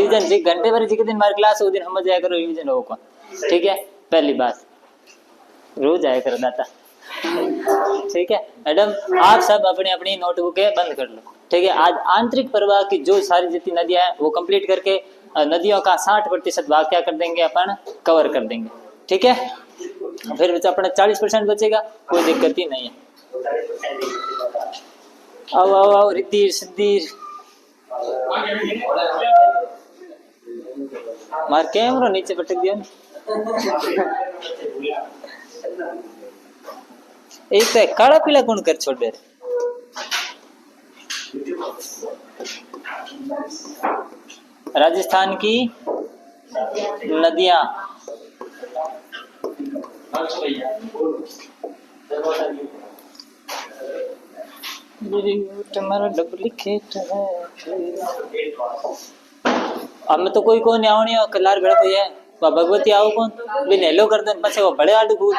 Revision जी घंटे भर जी के दिन हमारी क्लास वो दिन समझ जाया करो रिवीजन हो कौन, ठीक है। पहली बात रोज आया करो दाता, ठीक है। मैडम आप सब अपनी अपनी नोटबुक बंद कर लो, ठीक है। आज आंतरिक प्रवाह की जो सारी जितनी नदियां हैं वो कंप्लीट करके नदियों का 60% भाग क्या कर देंगे अपन कवर कर देंगे, ठीक है। फिर अपना 40% बचेगा, कोई दिक्कत ही नहीं है। आओ आओ आओ रिद्धि सिद्धि मार कैमरा नीचे पटक दिया एक तो काला पीला कौन कर छोड़ दे। राजस्थान की नदियां तुम्हारा डुप्लीकेट है। अब में तो कोई कौन आवनी कलार भेड़ कोई है भगवती आओ कौन बिन हेलो कर दे पछे वो बड़े आडू कूद।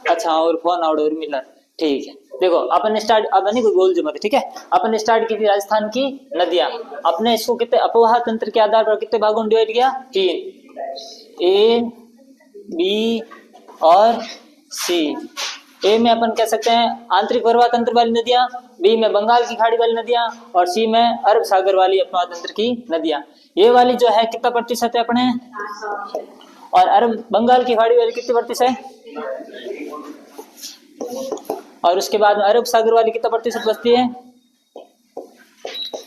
अच्छा और फोन आउट और मिला, ठीक है। देखो अपन स्टार्ट अब नहीं कोई बोल जो मत, ठीक है। अपन स्टार्ट की थी राजस्थान की नदियां, अपने इसको कितने अपवाह तंत्र के आधार पर कितने भागों में डिवाइड किया, 3, ए बी और सी। ए में अपन कह सकते हैं आंतरिक प्रवाह तंत्र वाली नदियां, बी में बंगाल की खाड़ी वाली नदियां और सी में अरब सागर वाली अपवाह तंत्र की नदियां। ये वाली जो है कितना प्रतिशत है अपने, और अरब बंगाल की खाड़ी वाली कितने प्रतिशत है, और उसके बाद में अरब सागर वाली कितना प्रतिशत बचती है,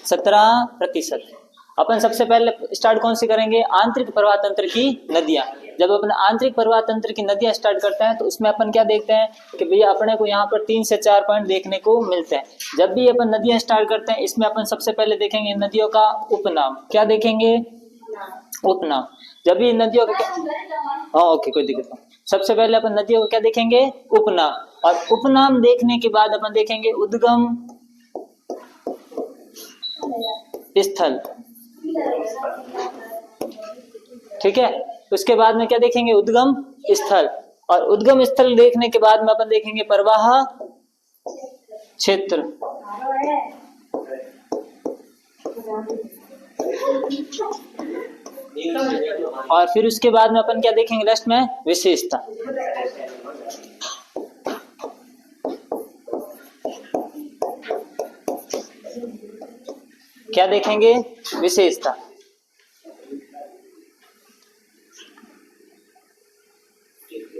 17%। अपन सबसे पहले स्टार्ट कौन सी करेंगे, आंतरिक प्रवाह तंत्र की नदियां। जब अपन आंतरिक प्रवाह तंत्र की नदियां स्टार्ट करते हैं तो उसमें अपन क्या देखते हैं कि भैया अपने को यहाँ पर 3 से 4 पॉइंट देखने को मिलते हैं। जब भी अपन नदियां स्टार्ट करते हैं इसमें अपन सबसे पहले देखेंगे नदियों का उपनाम। क्या देखेंगे, उपनाम। जब भी नदियों का ओके कोई दिक्कत नहीं। सबसे पहले अपन नदियों को क्या देखेंगे, उपनाम, और उपनाम देखने के बाद अपन देखेंगे उद्गम स्थल, ठीक है। उसके बाद में क्या देखेंगे, उद्गम स्थल, और उद्गम स्थल देखने के बाद में अपन देखेंगे प्रवाह क्षेत्र, और फिर उसके बाद में अपन क्या देखेंगे लास्ट में, विशेषता। क्या देखेंगे, विशेषता।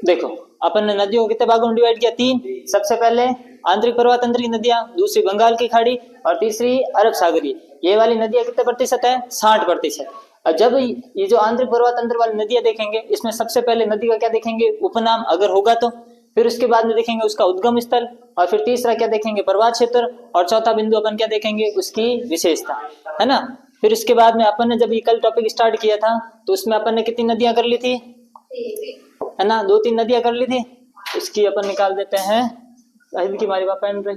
देखो अपन ने नदियों को कितने भागों में डिवाइड किया, 3। सबसे पहले आंतरिक प्रवाह तंत्र की नदियां, दूसरी बंगाल की खाड़ी और तीसरी अरब सागरी। ये वाली नदियां कितने प्रतिशत है, 60%। और जब ये जो आंतरिक प्रवाह तंत्र वाली नदियां देखेंगे इसमें सबसे पहले नदी का क्या देखेंगे, उपनाम अगर होगा तो, फिर उसके बाद में देखेंगे उसका उद्गम स्थल, और फिर तीसरा क्या देखेंगे, प्रवाह क्षेत्र, और चौथा बिंदु अपन क्या देखेंगे, उसकी विशेषता, है ना। फिर उसके बाद में अपन ने जब ये कल टॉपिक स्टार्ट किया था तो उसमें अपन ने कितनी नदियां कर ली थी, है ना, 2-3 नदियां कर ली थी। इसकी अपन निकाल देते हैं, की हमारी बात पेन रही।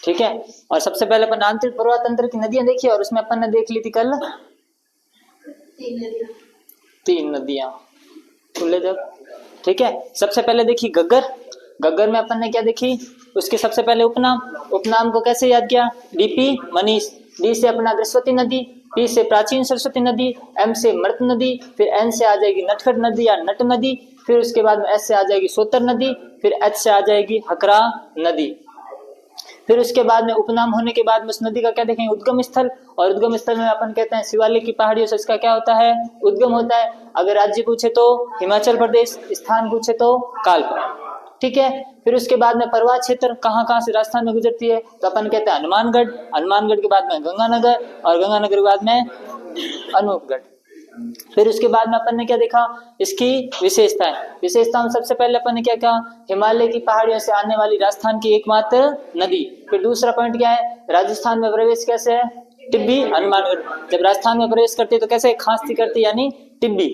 ठीक है। और सबसे पहले अपन आंतरिक प्रवाह तंत्र की नदियां देखी और उसमें अपन ने देख ली थी कल 3 नदियां खुले जब, ठीक है। सबसे पहले देखी गग्गर। गग्गर में अपन ने क्या देखी, उसके सबसे पहले उपनाम। उपनाम को कैसे याद किया, डीपी मनीष। डी से अपना सरस्वती नदी, पी से प्राचीन सरस्वती नदी, एम से मृत नदी, फिर एन से आ जाएगी नटखट नदी या नट नदी, फिर उसके बाद में एस से आ जाएगी सोतर नदी, फिर एच से आ जाएगी हकरा नदी। फिर उसके बाद में उपनाम होने के बाद में उस नदी का क्या देखेंगे, उद्गम स्थल। और उद्गम स्थल में अपन कहते हैं शिवालिक की पहाड़ियों से इसका क्या होता है, उद्गम होता है। अगर राज्य पूछे तो हिमाचल प्रदेश, स्थान पूछे तो कालका, ठीक है। फिर उसके बाद में प्रवाह क्षेत्र कहाँ कहाँ से राजस्थान में गुजरती है, तो अपन कहते हैं हनुमानगढ़। हनुमानगढ़ के बाद में गंगानगर, और गंगानगर के बाद में अनूपगढ़। फिर उसके बाद में अपन ने क्या देखा, इसकी विशेषताएं। विशेषताओं में सबसे पहले अपन ने क्या कहा, हिमालय की पहाड़ियों से आने वाली राजस्थान की एकमात्र नदी। फिर दूसरा पॉइंट क्या है, राजस्थान में प्रवेश कैसे है, टिब्बी हनुमानगढ़। जब राजस्थान में प्रवेश करती है तो कैसे, खांसती करती यानी टिब्बी,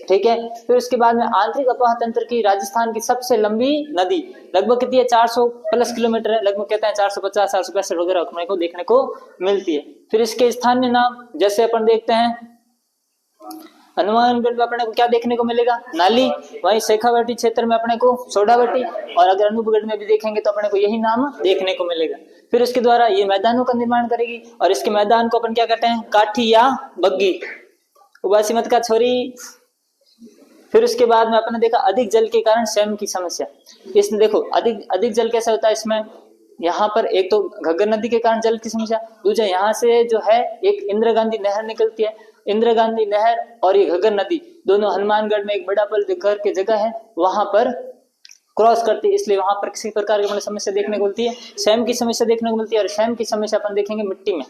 ठीक है। फिर उसके बाद में आंतरिक अप्रवाह तंत्र की राजस्थान की सबसे लंबी नदी लगभग कितनी है, 400 प्लस किलोमीटर है, लगभग कहते हैं 450 465 वगैरह अपने को देखने को मिलती है। फिर इसके स्थानीय नाम जैसे अपन देखते हैं हनुमानगढ़ में अपने को क्या देखने को मिलेगा, नाली, वहीं शेखावाटी क्षेत्र में अपने को सोडावटी, और अगर अनूपगढ़ में भी देखेंगे तो अपने को यही नाम देखने को मिलेगा। फिर उसके द्वारा ये मैदानों का निर्माण करेगी और इसके मैदान को अपन क्या कहते हैं, काठी या बग्गी, उबासी मत का छोरी। फिर उसके बाद में अपने देखा अधिक जल के कारण स्वयं की समस्या। इसमें देखो अधिक जल कैसे होता है, इसमें यहाँ पर एक तो घग्गर नदी के कारण जल की समस्या, दूसरा यहाँ से जो है एक इंदिरा गांधी नहर निकलती है, इंदिरा गांधी नहर और ये घग्गर नदी दोनों हनुमानगढ़ में एक बड़ा पल घर की जगह है वहां पर क्रॉस करती है, इसलिए वहां पर किसी प्रकार की समस्या देखने को मिलती है, स्वयं की समस्या देखने को मिलती है। और स्वयं की समस्या अपन देखेंगे मिट्टी में।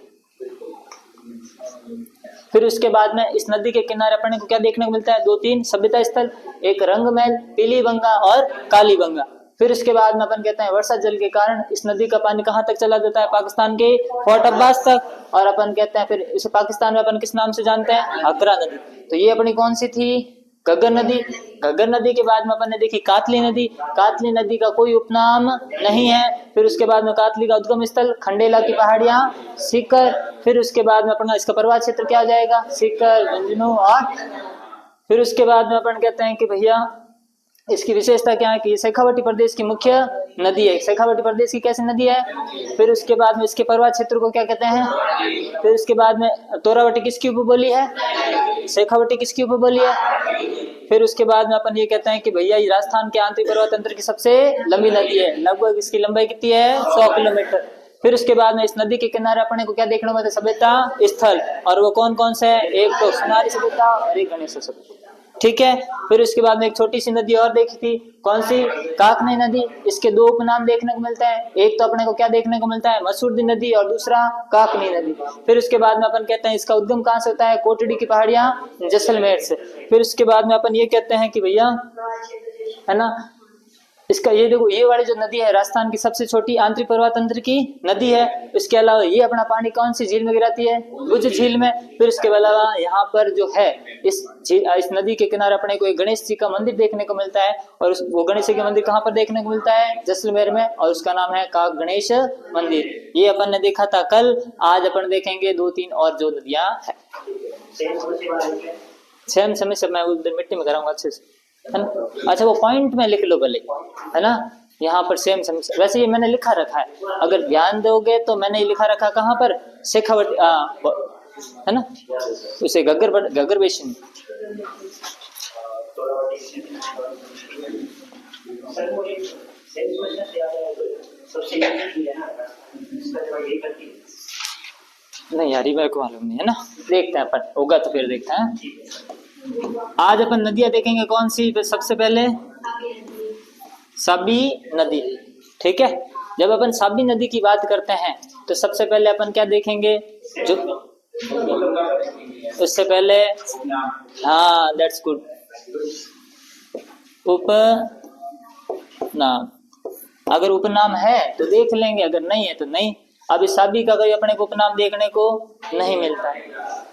फिर उसके बाद में इस नदी के किनारे अपने को क्या देखने को मिलता है, 2-3 सभ्यता स्थल, एक रंगमहल, पीलीबंगा और कालीबंगा। फिर उसके बाद में अपन कहते हैं वर्षा जल के कारण इस नदी का पानी कहाँ तक चला जाता है, पाकिस्तान के फोर्ट अब्बास तक, और अपन कहते हैं फिर इसे पाकिस्तान में अपन किस नाम से जानते हैं, हकरा नदी। तो ये अपनी कौन सी थी, घग्गर नदी। घग्गर नदी के बाद में अपन ने देखी कातली नदी, कातली नदी का कोई उपनाम नहीं है। फिर उसके बाद में कातली का उद्गम स्थल खंडेला की पहाड़ियां, सीकर। फिर उसके बाद में अपना इसका प्रवाह क्षेत्र क्या आ जाएगा, सीकर, झुंझुनू। और फिर उसके बाद में अपन कहते हैं कि भैया इसकी विशेषता क्या है कि शेखावाटी प्रदेश की मुख्य नदी है, शेखावाटी प्रदेश की कैसी नदी है। फिर उसके बाद में इसके प्रवाह क्षेत्र को क्या कहते हैं। फिर उसके बाद में तोरावटी किसकी उपबोली है, शेखावाटी किसकी उपबोली है। फिर उसके बाद में अपन ये कहते हैं कि भैया ये राजस्थान के आंतरिक प्रवाह तंत्र की सबसे लंबी नदी है, लगभग इसकी लंबाई कितनी है, 100 किलोमीटर। फिर उसके बाद में इस नदी के किनारे अपने को क्या देखने को मिलता है, सभ्यता स्थल, और वो कौन कौन से है, एक तो सुनारी सभ्यता और एक गणेश सभ्यता। ठीक है। फिर उसके बाद में एक छोटी सी नदी और देखी थी, कौन सी, काकनी नदी। इसके दो उपनाम देखने को मिलते हैं, एक तो अपने को क्या देखने को मिलता है, मसूरदी नदी, और दूसरा काकनी नदी। फिर उसके बाद में अपन कहते हैं इसका उद्गम कहाँ से होता है, कोटड़ी की पहाड़ियां, जैसलमेर से। फिर उसके बाद में अपन ये कहते हैं कि भैया है ना, इसका ये देखो ये वाली जो नदी है राजस्थान की सबसे छोटी आंतरिक प्रवाह तंत्र की नदी है। इसके अलावा ये अपना पानी कौन सी झील में गिराती है, भुज झील में। फिर इसके अलावा यहाँ पर जो है इस नदी के किनारे अपने को एक गणेश जी का मंदिर देखने को मिलता है, और वो गणेश जी का मंदिर कहाँ पर देखने को मिलता है, जैसलमेर में, और उसका नाम है काक गणेश मंदिर। ये अपन ने देखा था कल, आज अपन देखेंगे 2-3 और जो नदियां है। सेम समय से मैं उधर मिट्टी में कराऊंगा अच्छे से, है ना। अच्छा वो पॉइंट में लिख लो भले, है ना, यहाँ पर सेम समय। वैसे ये मैंने लिखा रखा है, अगर ध्यान दोगे तो मैंने ये लिखा रखा कहाँ पर, शेखावटी, है ना, उसे घग्गर बेसिन। नहीं यार मेरे को मालूम नहीं है ना, देखते हैं अपन, होगा तो फिर देखते हैं। आज अपन नदियां देखेंगे कौन सी, सबसे पहले साबी नदी। ठीक है, जब अपन साबी नदी की बात करते हैं तो सबसे पहले अपन क्या देखेंगे, जो उससे पहले, हाँ दैट्स गुड, उपनाम। अगर उपनाम है तो देख लेंगे, अगर नहीं है तो नहीं। अब इस साबी का कोई अपने को उपनाम देखने को नहीं मिलता है,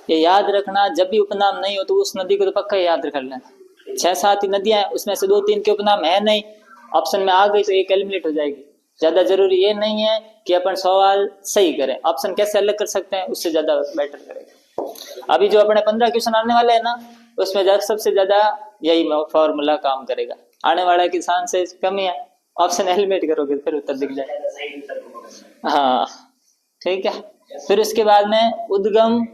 ये याद रखना। जब भी उपनाम नहीं हो तो उस नदी को तो पक्का याद रख लेना। 6-7 नदियां हैं, उसमें से 2-3 के उपनाम है नहीं, ऑप्शन में आ गई तो एक एलिमिनेट हो जाएगी। ज्यादा जरूरी ये नहीं है कि अपन सवाल सही करें, ऑप्शन कैसे अलग कर सकते हैं उससे ज्यादा बेटर करेगा। अभी जो अपने 15 क्वेश्चन आने वाले हैं ना, उसमें सबसे ज्यादा यही फॉर्मूला काम करेगा। आने वाला किसान से कम है, ऑप्शन एलिमिनेट करोगे फिर उत्तर दिख जाएगा। हाँ ठीक है। फिर उसके बाद में उद्गम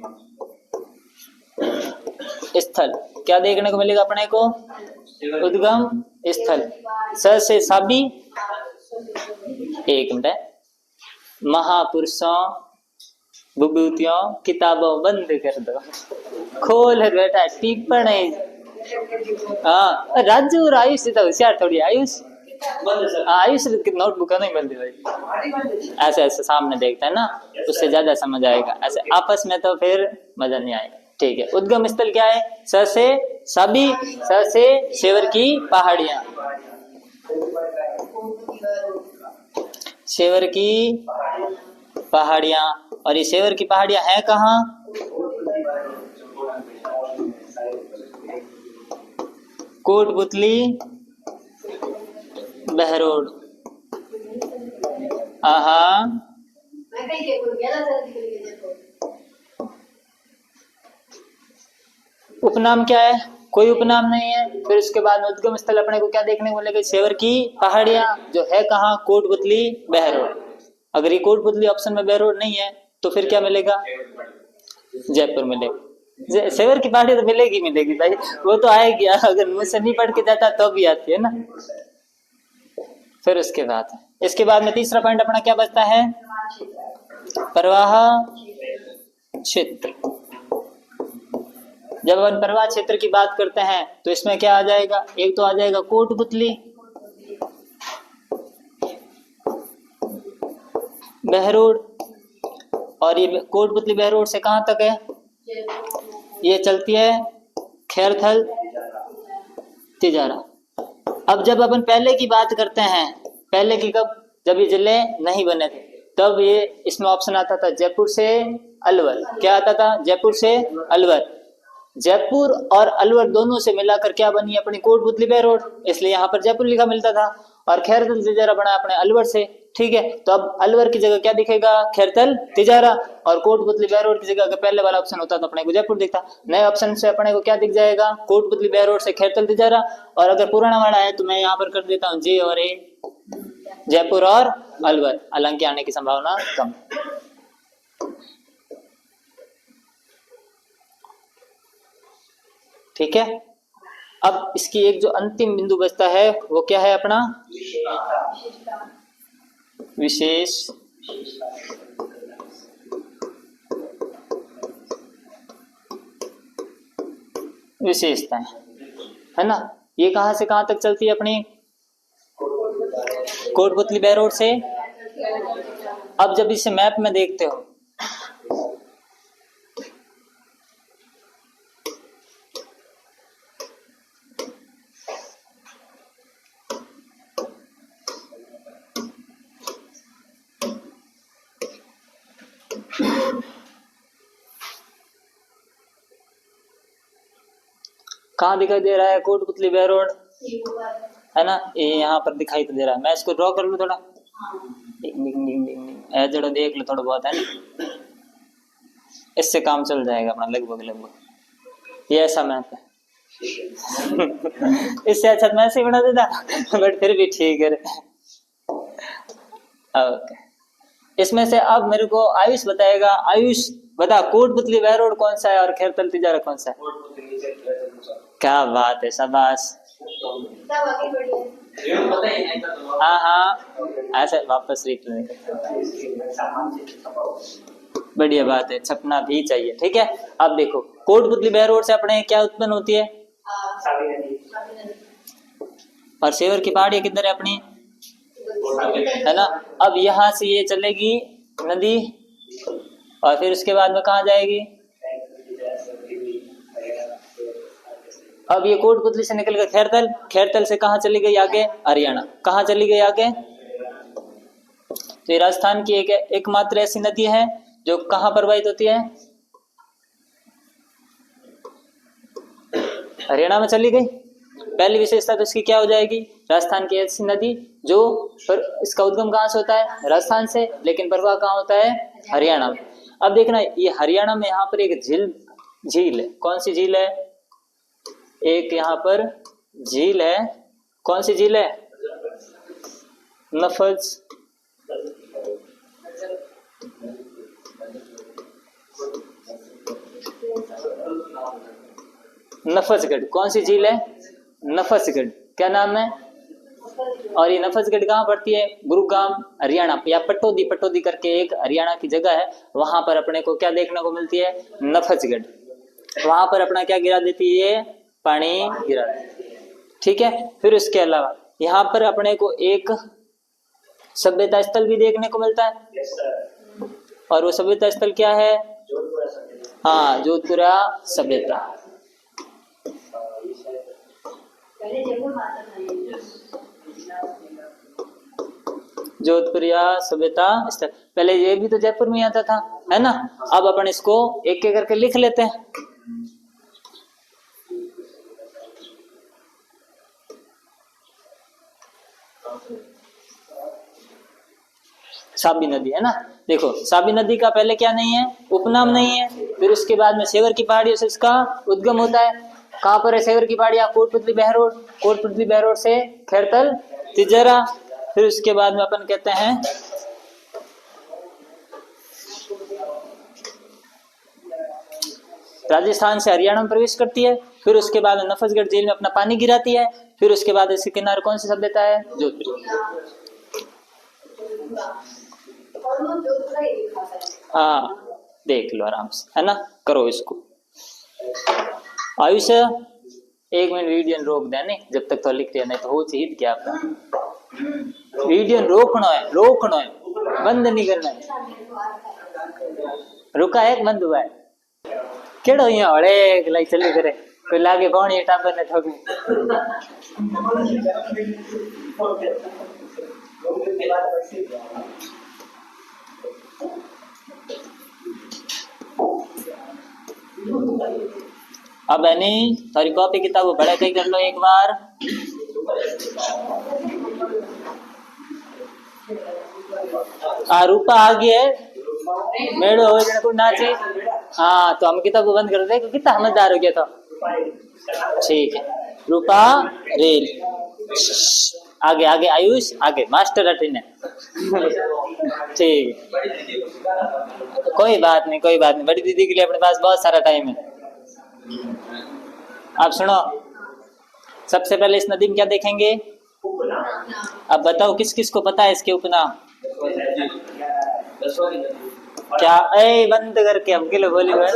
स्थल क्या देखने को मिलेगा अपने को, उद्गम स्थल स से साबी, एक मिनट, महापुरुषों विभूतियों किताबों बंद कर दो, खोल बेटा टिप्पणी। हाँ राजू और आयुष तो होशियार थोड़ी, आयुष आयुष की नोटबुक नहीं मिलती भाई, ऐसे ऐसे सामने देखता है ना, उससे ज्यादा समझ आएगा, ऐसे आपस में तो फिर मजा नहीं आएगा। ठीक है, उद्गम स्थल क्या है, स से साबी, स से शेवर की पहाड़ियां, शेवर की पहाड़ियां। और ये शेवर की पहाड़ियां हैं कहाँ, कोटपुतली बहरोड। हाँ, उपनाम क्या है? कोई उपनाम नहीं है। फिर उसके बाद उद्गम स्थल अपने को क्या देखने को मिलेगा? सेवर की पहाड़ियां, जो है कहाँ? कोटपुतली बहरोड। अगर ये कोटपुतली ऑप्शन में बहरोड नहीं है तो फिर क्या मिलेगा? जयपुर मिलेगा। सेवर की पहाड़ी तो मिलेगी मिलेगी भाई, वो तो आएगी। अगर मुझसे नहीं पढ़ के जाता तो भी आती है ना। फिर उसके बाद इसके बाद में तीसरा पॉइंट अपना क्या बचता है? प्रवाह क्षेत्र। जब अपन प्रवाह क्षेत्र की बात करते हैं तो इसमें क्या आ जाएगा? एक तो आ जाएगा कोटपुतली बहरोड, और ये कोटपुतली बहरोड से कहां तक है? ये चलती है खैरथल तिजारा। अब जब अपन पहले की बात करते हैं, पहले की कब? जब ये जिले नहीं बने थे तब ये इसमें ऑप्शन आता था जयपुर से अलवर। क्या आता था? जयपुर से अलवर। जयपुर और अलवर दोनों से मिलाकर क्या बनी अपनी? कोटपुतली बहरोड। इसलिए यहाँ पर जयपुर लिखा मिलता था और खैरथल तिजारा बना अपने अलवर से। ठीक है, तो अब अलवर की जगह क्या दिखेगा? खैरथल तिजारा। और कोटपुतली बहरोड की जगह अगर पहले वाला ऑप्शन होता तो अपने को जयपुर दिखता। नए ऑप्शन से अपने को क्या दिख जाएगा? कोटपुतली बहरोड से खैरथल तिजारा। और अगर पुराना वाला है तो मैं यहाँ पर कर देता हूँ जे और ए, जयपुर और अलवर। हालांकि आने की संभावना कम। ठीक है, अब इसकी एक जो अंतिम बिंदु बचता है वो क्या है अपना? विशेष विशेषताएं, है ना। ये कहां से कहां तक चलती है अपनी? कोटपुतली बहरोड से। अब जब इसे मैप में देखते हो कहाँ दिखाई दे रहा है कोटपुतली बहरोड? है ना, ये यहाँ पर दिखाई तो दे रहा है। मैं इसको ड्रॉ कर लूँ थोड़ा, जरा देख लो थोड़ा बहुत, है ना। इससे काम चल जाएगा अपना लगभग लगभग। ये ऐसा मैप है। इससे अच्छा मैं से बना देता, बट फिर भी ठीक है। ओके, इसमें से अब मेरे को आयुष बताएगा। आयुष बता, कोटपुतली बहरोड कौन सा है और खैरथल तिजारा कौन सा है? क्या बात है, शाबाश। हाँ हाँ, ऐसे वापस रीड बढ़िया बात है, छपना भी चाहिए। ठीक है, अब देखो कोटपुतली बहरोड से अपने क्या उत्पन्न होती है? और सेवर की पहाड़ी किधर है अपनी? है ना। अब यहाँ से ये चलेगी नदी और फिर उसके बाद में कहाँ जाएगी? अब ये कोटपुतली से निकल गया खैरथल। खैरथल से कहाँ चली गई आगे? हरियाणा। कहाँ चली गई आगे? तो ये राजस्थान की एकमात्र ऐसी नदी है जो कहाँ प्रवाहित होती है? हरियाणा में चली गई। पहली विशेषता तो इसकी क्या हो जाएगी? राजस्थान की ऐसी नदी जो पर इसका उद्गम कहाँ से होता है? राजस्थान से, लेकिन प्रवाह कहाँ होता है? हरियाणा में। अब देखना, ये हरियाणा में यहाँ पर एक झील है। कौन सी झील है? एक यहाँ पर झील है। कौन सी झील है? नफज नफजगढ़। कौन सी झील है? नफजगढ़। क्या नाम है? और ये नफजगढ़ कहाँ पड़ती है? गुरुग्राम हरियाणा, या पटौदी करके एक हरियाणा की जगह है, वहां पर अपने को क्या देखने को मिलती है? नफजगढ़। वहां पर अपना क्या गिरा देती है? पानी गिरा देती है। ठीक है, फिर उसके अलावा यहाँ पर अपने को एक सभ्यता स्थल भी देखने को मिलता है। और वो सभ्यता स्थल क्या है? हाँ, जोधपुरा सभ्यता। जोधपुरिया सभ्यता स्थल, पहले ये भी तो जयपुर में आता था, है ना। अब अपन इसको एक एक करके लिख लेते हैं। साबी नदी है ना। देखो साबी नदी का पहले क्या नहीं है, उपनाम नहीं है। फिर उसके बाद में सेवर की पहाड़ियों से इसका उद्गम होता है। कहाँ पर है सेवर की पहाड़ियां, कोटपुतली बहरोड, कोटपुतली बहरोड से खैरतल तिजरा। फिर उसके बाद में अपन कहते हैं राजस्थान से हरियाणा में प्रवेश करती है। फिर उसके बाद नफसगढ़ झील में अपना पानी गिराती है। फिर उसके बाद इसके किनारे कौन सी सभ्यता है, जोधपुर। हाँ देख लो आराम से, है ना, करो इसको। आयुष 1 मिनट वीडियो रोक देने जब तक तो लिख रहे नहीं तो हो चाहिए क्या आपका वीडियो रोकना है, रोकना है, बंद नहीं करना है। रुका है बंद हुआ है केड़ो यहाँ हड़े लाई चली करे कोई लागे कौन ये टाबर ने ठोक अब है नहीं थोड़ी कॉपी किताब बड़ा कहीं कर लो एक बार। रूपा आ गया है मेड़ो हो जने को नाची। हाँ तो हम किताब बंद कर दे कितना समझदार हो गया था। ठीक है रूपा रेल आगे आगे आयुष आगे मास्टर अटिन है। ठीक कोई बात नहीं कोई बात नहीं, बड़ी दीदी के लिए अपने पास बहुत सारा टाइम है। आप सुनो सबसे पहले इस नदी में क्या देखेंगे, अब बताओ किस किस को पता है इसके उपनाम क्या। ए बंद करके हम किलो बोली हुए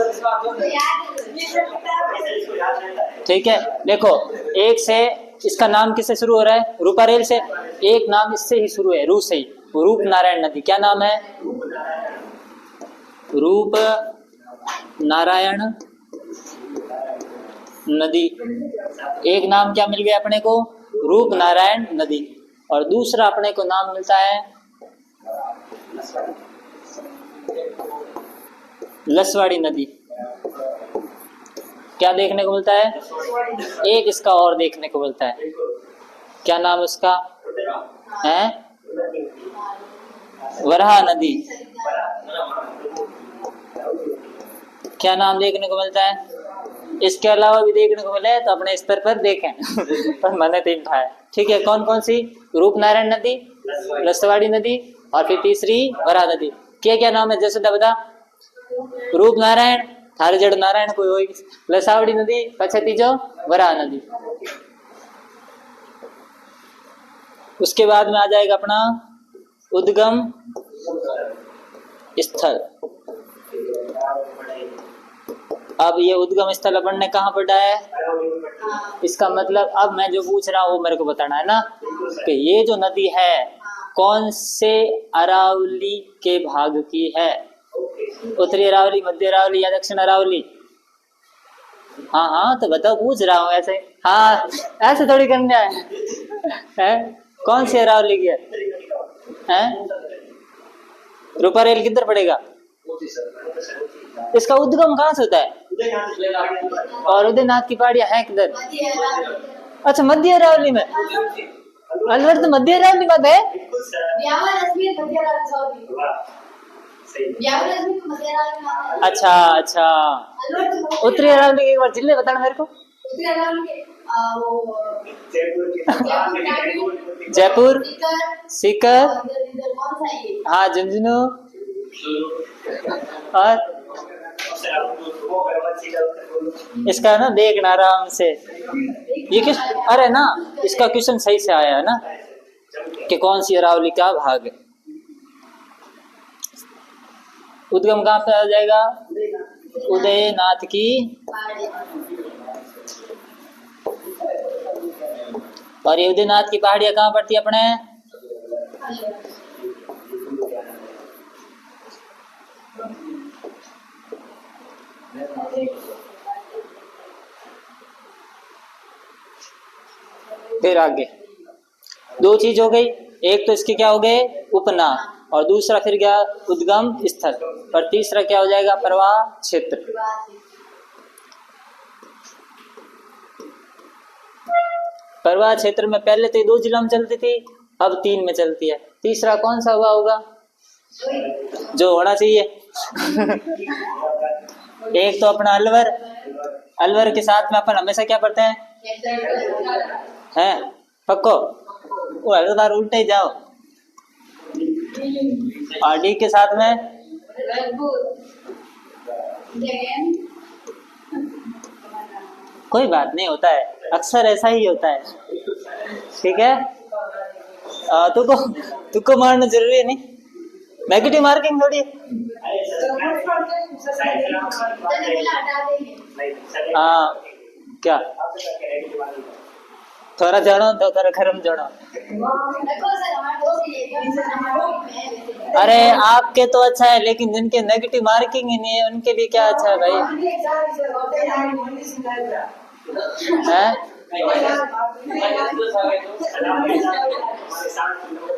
ठीक है। देखो एक से इसका नाम किससे शुरू हो रहा है, रूपा रेल से। एक नाम इससे ही शुरू है, रू से ही, रूप नारायण नदी। क्या नाम है, रूप नारायण नदी। एक नाम क्या मिल गया अपने को, रूप नारायण नदी। और दूसरा अपने को नाम मिलता है लसवाड़ी नदी। क्या देखने को मिलता है, एक इसका और देखने को मिलता है, क्या नाम उसका है, वराह नदी। क्या नाम देखने को मिलता है, इसके अलावा भी देखने को मिले तो अपने स्तर पर देखें पर मैंने तीन उठाया। ठीक है कौन कौन सी, रूप नारायण नदी, लसवाड़ी नदी और फिर तीसरी वराह नदी। क्या क्या नाम है जैसे बता, रूप नारायण थारे जड़ नारायण कोई होगी, लसावड़ी नदी पछे तीजो वराह नदी। उसके बाद में आ जाएगा अपना उद्गम स्थल। अब ये उद्गम स्थल अपन ने कहाँ पढ़ा है, इसका मतलब अब मैं जो पूछ रहा हूँ वो मेरे को बताना है ना कि ये जो नदी है कौन से अरावली के भाग की है, उत्तरी अरावली, मध्य अरावली या दक्षिण अरावली। हाँ हाँ तो बताओ, पूछ रहा हूँ ऐसे, हाँ ऐसे थोड़ी करना है कौन सी अरावली की है? रूपा रेल किधर पड़ेगा, इसका उद्गम कहाँ से होता है, और उदयनाथ की पहाड़ियां हैं किधर, अच्छा मध्य अरावली में। अलवर तो मध्य अरावली में है। अच्छा अच्छा उत्तरी अरावली के एक बार जिले बताना मेरे को। जयपुर, सीकर, हाँ झुंझुनू और इसका ना देखना आराम से, ये किस, अरे ना इसका क्वेश्चन सही से आया है ना कि कौन सी अरावली का भाग है। उद्गम कहाँ पे आ जाएगा, उदयनाथ की, और ये उदयनाथ की पहाड़ियां कहाँ पड़ती है अपने, फिर आगे दो चीज हो गई, एक तो इसके क्या हो गए उपनाम, और दूसरा फिर क्या उद्गम स्थल, और तीसरा क्या हो जाएगा प्रवाह क्षेत्र। प्रवाह क्षेत्र में पहले तो 2 जिलों में चलती थी, अब 3 में चलती है। तीसरा कौन सा हुआ होगा, जो होना चाहिए। एक तो अपना अलवर, अलवर के साथ में अपन हमेशा क्या पढ़ते हैं पक्को, वो हर बार उल्टे ही जाओ। और डी के साथ में कोई बात नहीं, होता है अक्सर ऐसा ही होता है, ठीक है। तुक्को मारना जरूरी नहीं, नेगेटिव मार्किंग थोड़ी। हाँ क्या थोड़ा जानो तो थोड़ा खरम जानो। अरे आपके तो अच्छा है, लेकिन जिनके नेगेटिव मार्किंग ही नहीं है उनके लिए क्या अच्छा है भाई, हैं?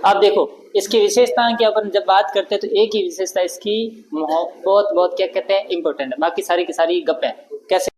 अब देखो इसकी विशेषताएं की अपन जब बात करते हैं तो एक ही विशेषता इसकी बहुत बहुत क्या कहते हैं इम्पोर्टेंट है, बाकी सारी की सारी गप है। कैसे?